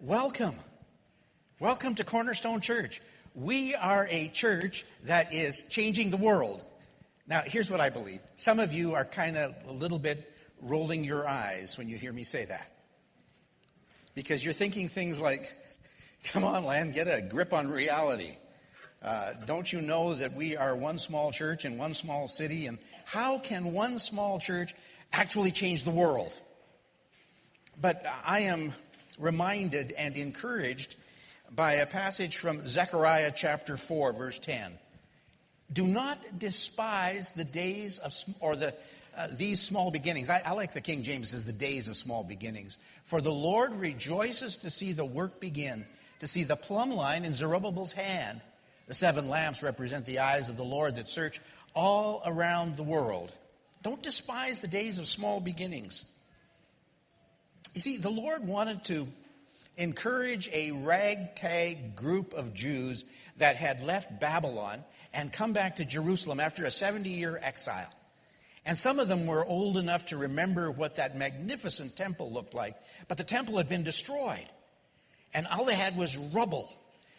Welcome. Welcome to Cornerstone Church. We are a church that is changing the world. Now, here's what I believe. Some of you are kind of a little bit rolling your eyes when you hear me say that. Because you're thinking things like, come on, Len, get a grip on reality. Don't you know that we are one small church in one small city? And how can one small church actually change the world? But I am reminded and encouraged by a passage from Zechariah chapter 4, verse 10. Do not despise the days of, these small beginnings. I like the King James says the days of small beginnings. For the Lord rejoices to see the work begin, to see the plumb line in Zerubbabel's hand. The 7 lamps represent the eyes of the Lord that search all around the world. Don't despise the days of small beginnings. You see, the Lord wanted to encourage a ragtag group of Jews that had left Babylon and come back to Jerusalem after a 70-year exile. And some of them were old enough to remember what that magnificent temple looked like. But the temple had been destroyed. And all they had was rubble.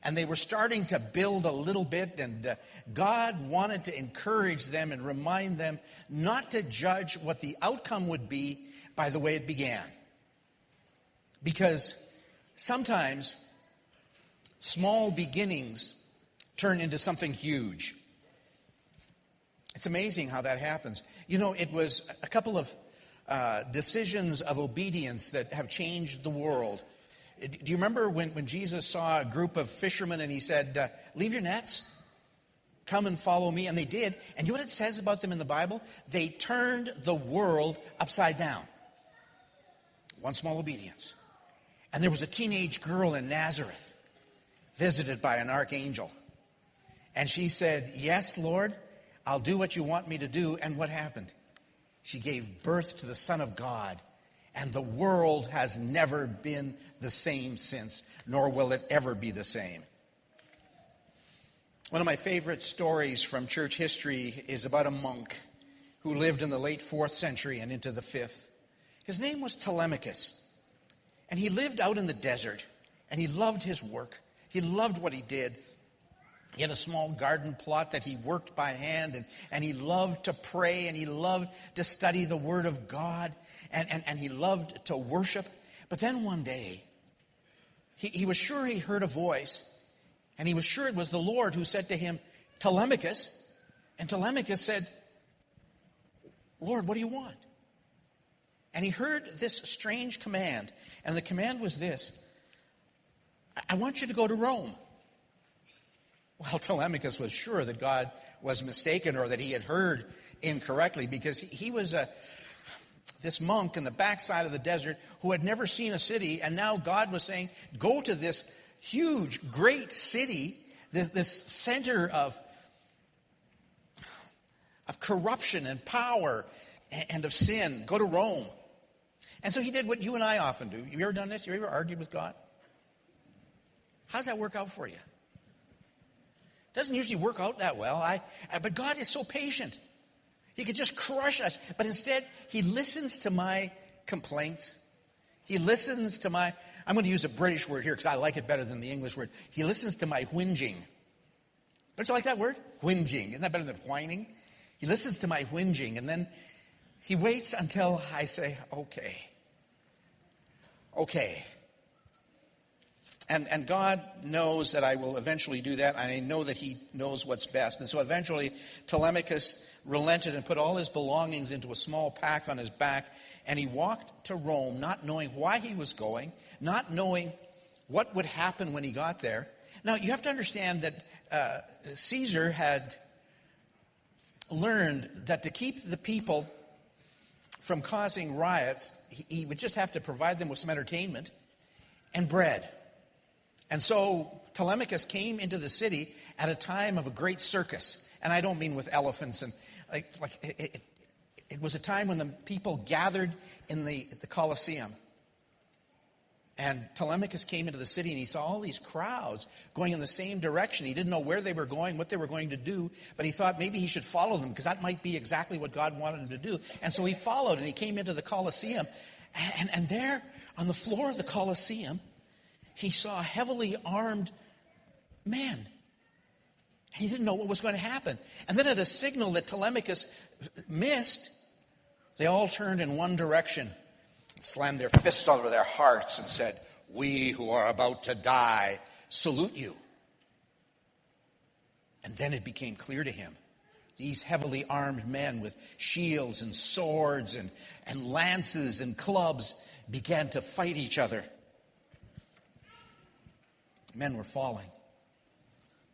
And they were starting to build a little bit. And God wanted to encourage them and remind them not to judge what the outcome would be by the way it began. Because sometimes small beginnings turn into something huge. It's amazing how that happens. You know, it was a couple of decisions of obedience that have changed the world. Do you remember when Jesus saw a group of fishermen and he said, leave your nets, come and follow me? And they did. And you know what it says about them in the Bible? They turned the world upside down. One small obedience. And there was a teenage girl in Nazareth visited by an archangel. And she said, yes, Lord, I'll do what you want me to do. And what happened? She gave birth to the Son of God. And the world has never been the same since, nor will it ever be the same. One of my favorite stories from church history is about a monk who lived in the late 4th century and into the 5th. His name was Telemachus. And he lived out in the desert, and he loved his work. He loved what he did. He had a small garden plot that he worked by hand, and he loved to pray, and he loved to study the Word of God, and he loved to worship. But then one day, he was sure he heard a voice, and he was sure it was the Lord who said to him, Telemachus. And Telemachus said, Lord, what do you want? And he heard this strange command. And the command was this: I want you to go to Rome. Well, Telemachus was sure that God was mistaken or that he had heard incorrectly, because he was this monk in the backside of the desert who had never seen a city. And now God was saying, go to this huge, great city, this center of corruption and power and of sin. Go to Rome. And so he did what you and I often do. Have you ever done this? Have you ever argued with God? How does that work out for you? It doesn't usually work out that well. But God is so patient. He could just crush us. But instead, he listens to my complaints. He listens to my, I'm going to use a British word here because I like it better than the English word. He listens to my whinging. Don't you like that word? Whinging. Isn't that better than whining? He listens to my whinging, and then he waits until I say, okay. And God knows that I will eventually do that, and I know that he knows what's best. And so eventually Telemachus relented and put all his belongings into a small pack on his back, and he walked to Rome, not knowing why he was going, not knowing what would happen when he got there. Now, you have to understand that Caesar had learned that to keep the people from causing riots, he would just have to provide them with some entertainment and bread. And so Telemachus came into the city at a time of a great circus. And I don't mean with elephants. And it was a time when the people gathered in the Colosseum. And Telemachus came into the city and he saw all these crowds going in the same direction. He didn't know where they were going, what they were going to do, but he thought maybe he should follow them because that might be exactly what God wanted him to do. And so he followed and he came into the Colosseum. And there on the floor of the Colosseum, he saw heavily armed men. He didn't know what was going to happen. And then at a signal that Telemachus missed, they all turned in one direction, slammed their fists over their hearts and said, "We who are about to die salute you." And then it became clear to him, these heavily armed men with shields and swords and lances and clubs began to fight each other. Men were falling.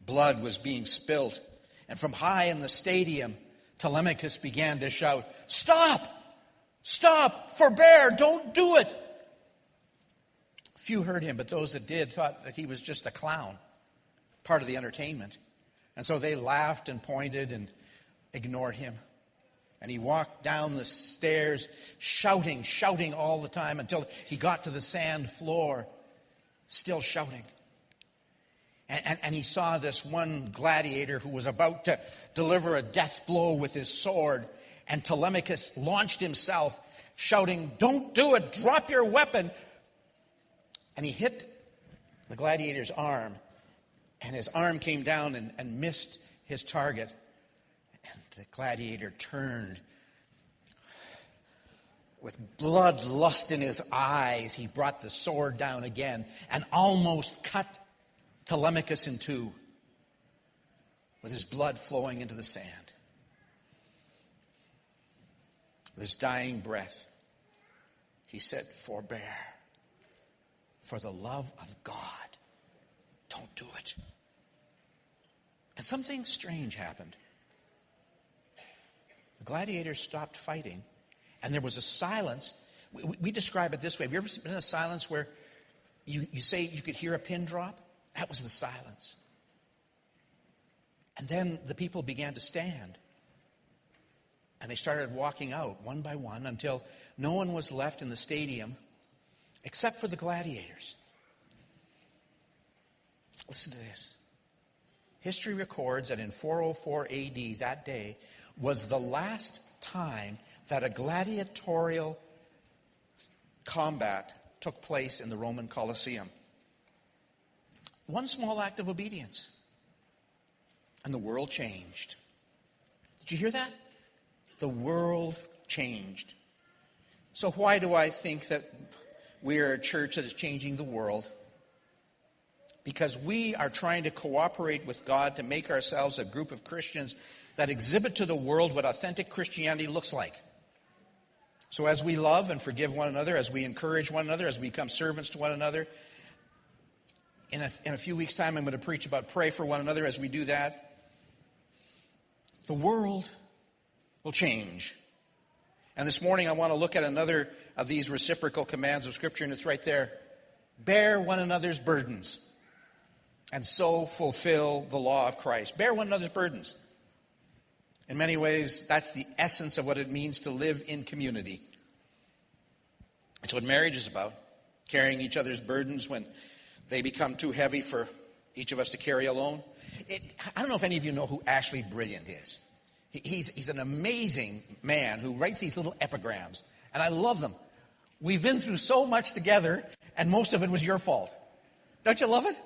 Blood was being spilled. And from high in the stadium, Telemachus began to shout, "Stop! Stop! Forbear! Don't do it!" Few heard him, but those that did thought that he was just a clown, part of the entertainment. And so they laughed and pointed and ignored him. And he walked down the stairs shouting all the time until he got to the sand floor, still shouting. And he saw this one gladiator who was about to deliver a death blow with his sword. And Telemachus launched himself, shouting, "Don't do it! Drop your weapon!" And he hit the gladiator's arm. And his arm came down and missed his target. And the gladiator turned. With bloodlust in his eyes, he brought the sword down again and almost cut Telemachus in two, with his blood flowing into the sand. With his dying breath, he said, "Forbear. For the love of God, don't do it." And something strange happened. The gladiators stopped fighting, and there was a silence. We describe it this way. Have you ever been in a silence where you say you could hear a pin drop? That was the silence. And then the people began to stand. And they started walking out one by one until no one was left in the stadium except for the gladiators. Listen to this. History records that in 404 AD, that day, was the last time that a gladiatorial combat took place in the Roman Colosseum. One small act of obedience, and the world changed. Did you hear that? The world changed. So why do I think that we are a church that is changing the world? Because we are trying to cooperate with God to make ourselves a group of Christians that exhibit to the world what authentic Christianity looks like. So as we love and forgive one another, as we encourage one another, as we become servants to one another, in a few weeks' time, I'm going to preach about pray for one another. As we do that, the world will change. And this morning, I want to look at another of these reciprocal commands of Scripture, and it's right there. Bear one another's burdens, and so fulfill the law of Christ. Bear one another's burdens. In many ways, that's the essence of what it means to live in community. It's what marriage is about, carrying each other's burdens when they become too heavy for each of us to carry alone. I don't know if any of you know who Ashley Brilliant is. He's an amazing man who writes these little epigrams, and I love them. We've been through so much together, and most of it was your fault. Don't you love it?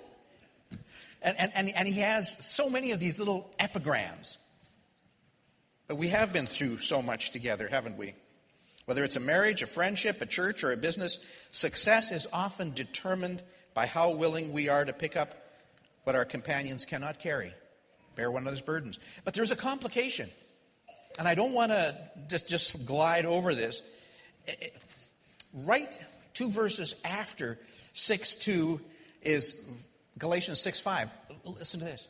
And he has so many of these little epigrams. But we have been through so much together, haven't we? Whether it's a marriage, a friendship, a church, or a business, success is often determined by how willing we are to pick up what our companions cannot carry. Bear one another's burdens. But there's a complication. And I don't want to just glide over this. Right 2 verses after 6:2 is Galatians 6:5. Listen to this.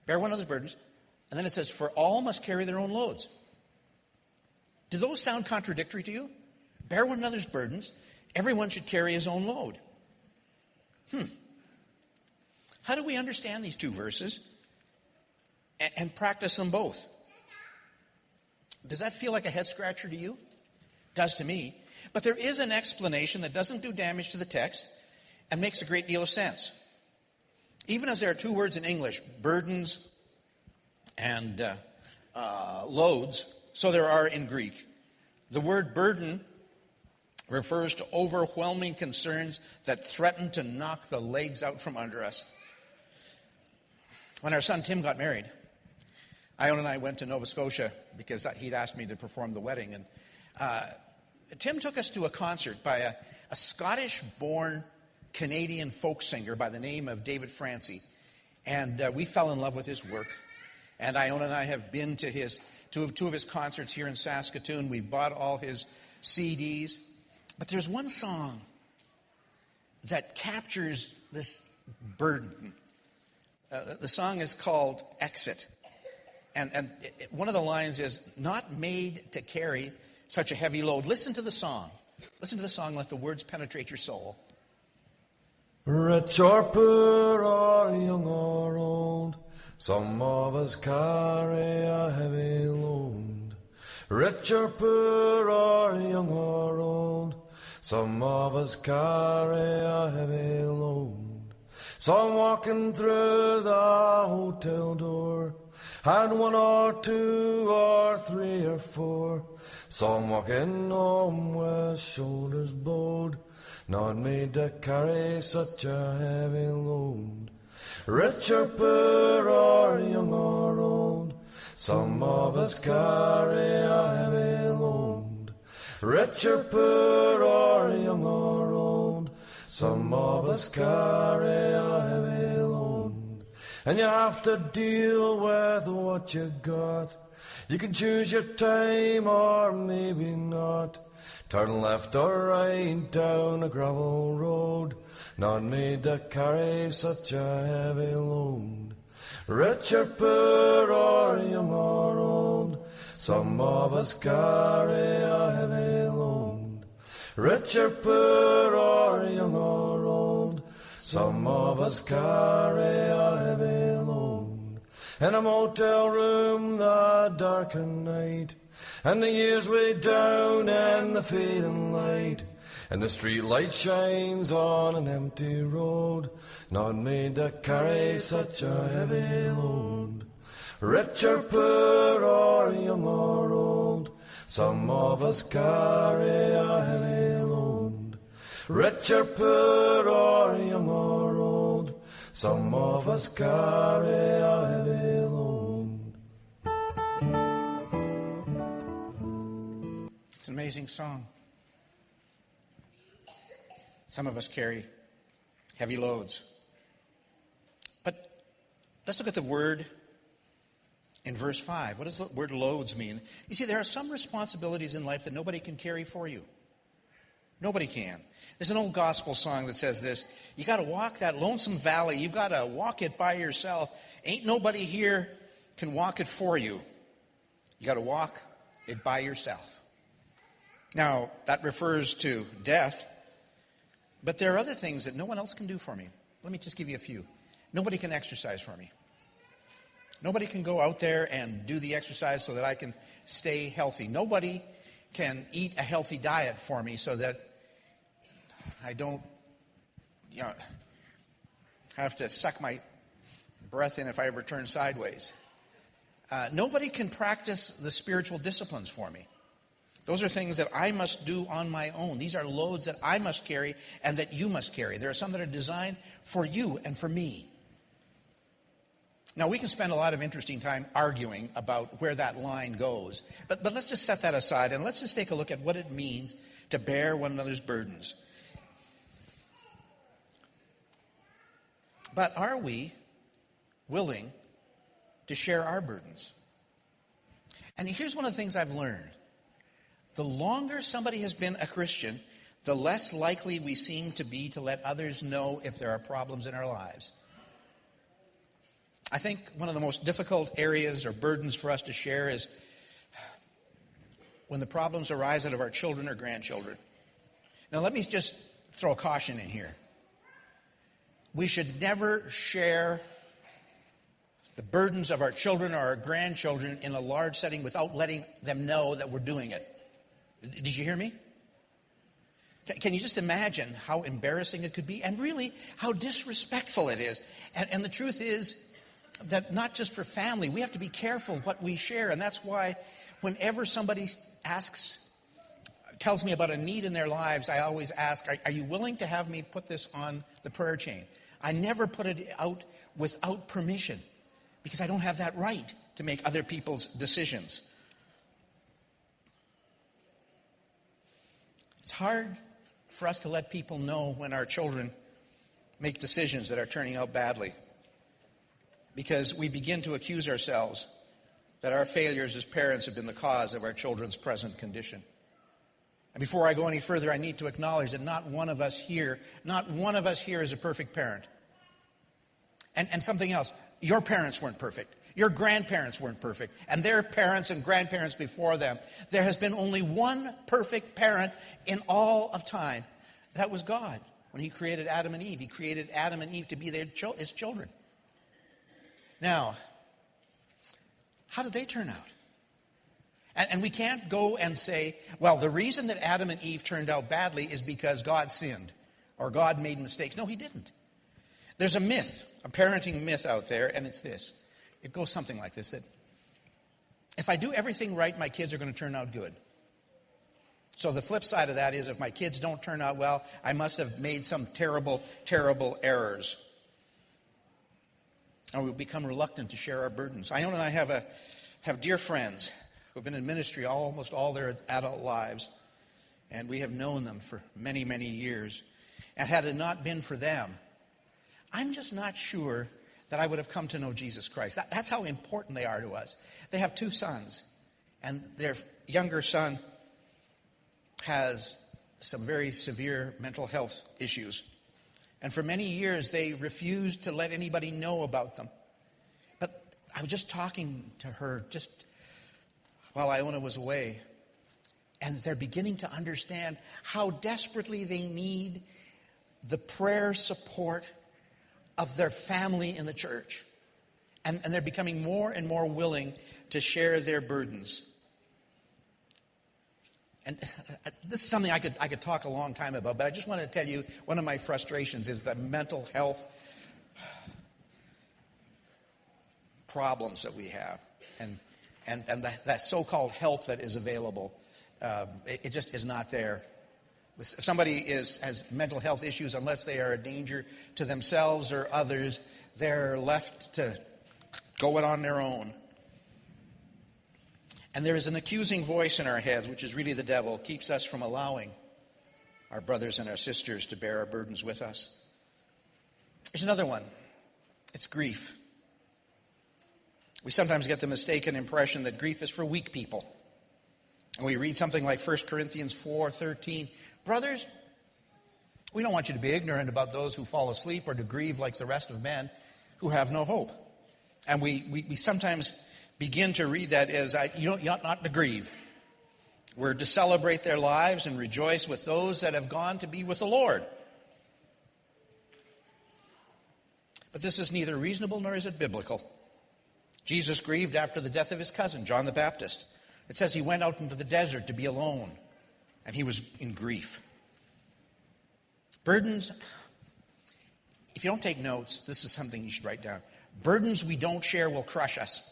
Bear one another's burdens. And then it says, for all must carry their own loads. Do those sound contradictory to you? Bear one another's burdens. Everyone should carry his own load. How do we understand these 2 verses and practice them both? Does that feel like a head scratcher to you? It does to me. But there is an explanation that doesn't do damage to the text and makes a great deal of sense. Even as there are 2 words in English, burdens and loads, so there are in Greek. The word burden refers to overwhelming concerns that threaten to knock the legs out from under us. When our son Tim got married, Ione and I went to Nova Scotia because he'd asked me to perform the wedding. And Tim took us to a concert by a Scottish-born Canadian folk singer by the name of David Francie. And we fell in love with his work. And Ione and I have been to two of his concerts here in Saskatoon. We've bought all his CDs. But there's one song that captures this burden. The song is called Exit. And one of the lines is, not made to carry such a heavy load. Listen to the song. Listen to the song. Let the words penetrate your soul. Rich or poor or young or old, some of us carry a heavy load. Rich or poor or young or old, some of us carry a heavy load. Some walking through the hotel door had one or two or three or four. Some walking home with shoulders bowed, not made to carry such a heavy load. Rich or poor or young or old, some of us carry a heavy load. Rich or poor or young or old, some of us carry a heavy load. And you have to deal with what you got. You can choose your time or maybe not. Turn left or right down a gravel road, not made to carry such a heavy load. Rich or poor or young or old, some of us carry a heavy load. Rich or poor or young or old, some of us carry a heavy load. In a motel room the darkened night, and the years way down and the fading light, and the street light shines on an empty road, not made to carry such a heavy load. Rich or poor or young or old, some of us carry a heavy load. Rich or poor or young or old, some of us carry a heavy load. It's an amazing song. Some of us carry heavy loads. But let's look at the word in verse 5. What does the word loads mean? You see, there are some responsibilities in life that nobody can carry for you. Nobody can. There's an old gospel song that says this: you got to walk that lonesome valley. You got to walk it by yourself. Ain't nobody here can walk it for you. You got to walk it by yourself. Now, that refers to death, but there are other things that no one else can do for me. Let me just give you a few. Nobody can exercise for me. Nobody can go out there and do the exercise so that I can stay healthy. Nobody can eat a healthy diet for me so that I don't, have to suck my breath in if I ever turn sideways. Nobody can practice the spiritual disciplines for me. Those are things that I must do on my own. These are loads that I must carry and that you must carry. There are some that are designed for you and for me. Now, we can spend a lot of interesting time arguing about where that line goes. But let's just set that aside and let's just take a look at what it means to bear one another's burdens. But are we willing to share our burdens? And here's one of the things I've learned. The longer somebody has been a Christian, the less likely we seem to be to let others know if there are problems in our lives. I think one of the most difficult areas or burdens for us to share is when the problems arise out of our children or grandchildren. Now, let me just throw a caution in here. We should never share the burdens of our children or our grandchildren in a large setting without letting them know that we're doing it. Did you hear me? Can you just imagine how embarrassing it could be and really how disrespectful it is? And the truth is that not just for family, we have to be careful what we share. And that's why whenever somebody asks tells me about a need in their lives, I always ask, are you willing to have me put this on the prayer chain? I never put it out without permission, because I don't have that right to make other people's decisions. It's hard for us to let people know when our children make decisions that are turning out badly, because we begin to accuse ourselves that our failures as parents have been the cause of our children's present condition. And before I go any further, I need to acknowledge that not one of us here is a perfect parent. And something else, your parents weren't perfect. Your grandparents weren't perfect. And their parents and grandparents before them. There has been only one perfect parent in all of time. That was God. When he created Adam and Eve, he created Adam and Eve to be his children. Now, how did they turn out? And we can't go and say, well, the reason that Adam and Eve turned out badly is because God sinned or God made mistakes. No, he didn't. There's a myth, a parenting myth out there, and it's this. It goes something like this, that if I do everything right, my kids are going to turn out good. So the flip side of that is, if my kids don't turn out well, I must have made some terrible, terrible errors. And we'll become reluctant to share our burdens. Ione and I have dear friends who have been in ministry almost all their adult lives, and we have known them for many, many years. And had it not been for them, I'm just not sure that I would have come to know Jesus Christ. That's how important they are to us. They have 2 sons, and their younger son has some very severe mental health issues. And for many years, they refused to let anybody know about them. But I was just talking to her just while Iona was away, and they're beginning to understand how desperately they need the prayer support of their family in the church. And they're becoming more and more willing to share their burdens. And this is something I could talk a long time about, but I just want to tell you, one of my frustrations is the mental health problems that we have. And that so-called help that is available, it just is not there. If somebody has mental health issues, unless they are a danger to themselves or others, they're left to go it on their own. And there is an accusing voice in our heads, which is really the devil, keeps us from allowing our brothers and our sisters to bear our burdens with us. There's another one. It's grief. We sometimes get the mistaken impression that grief is for weak people. And we read something like 1 Corinthians 4:13. Brothers, we don't want you to be ignorant about those who fall asleep or to grieve like the rest of men who have no hope. And we sometimes begin to read that as, you ought not to grieve. We're to celebrate their lives and rejoice with those that have gone to be with the Lord. But this is neither reasonable nor is it biblical. Jesus grieved after the death of his cousin, John the Baptist. It says he went out into the desert to be alone, and he was in grief. Burdens, if you don't take notes, this is something you should write down. Burdens we don't share will crush us.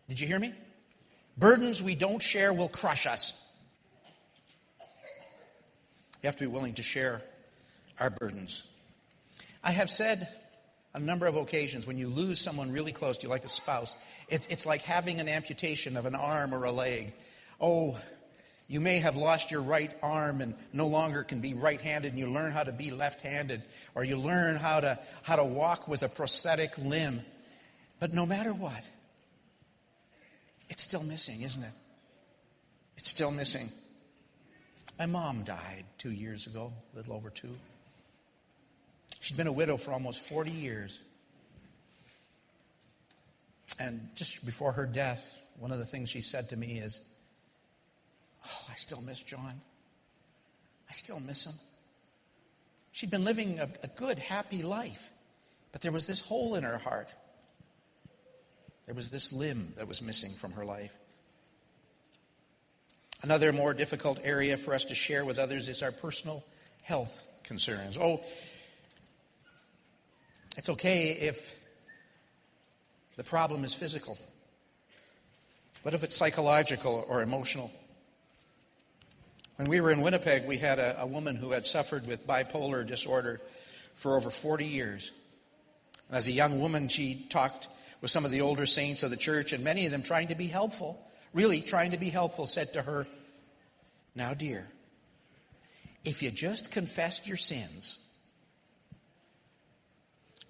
Did you hear me? Burdens we don't share will crush us. You have to be willing to share our burdens. I have said on a number of occasions, when you lose someone really close to you, like a spouse, it's like having an amputation of an arm or a leg. Oh, you may have lost your right arm and no longer can be right-handed, and you learn how to be left-handed, or you learn how to walk with a prosthetic limb. But no matter what, it's still missing, isn't it? It's still missing. My mom died 2 years ago, a little over 2. She'd been a widow for almost 40 years. And just before her death, one of the things she said to me is, "Oh, I still miss John. I still miss him." She'd been living a good, happy life. But there was this hole in her heart. There was this limb that was missing from her life. Another more difficult area for us to share with others is our personal health concerns. Oh, it's okay if the problem is physical. What if it's psychological or emotional? When we were in Winnipeg, we had a woman who had suffered with bipolar disorder for over 40 years. And as a young woman, she talked with some of the older saints of the church, and many of them, trying to be helpful, really trying to be helpful, said to her, "Now, dear, if you just confessed your sins,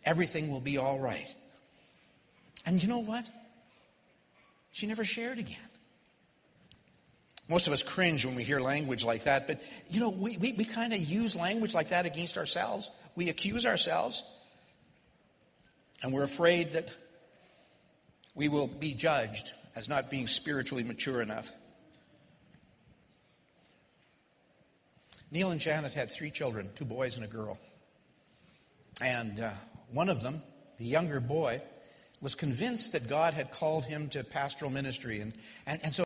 everything will be all right." And you know what? She never shared again. Most of us cringe when we hear language like that, but we kind of use language like that against ourselves. We accuse ourselves, and we're afraid that we will be judged as not being spiritually mature enough. Neil and Janet had 3 children, 2 boys and a girl. And one of them, the younger boy, was convinced that God had called him to pastoral ministry. And so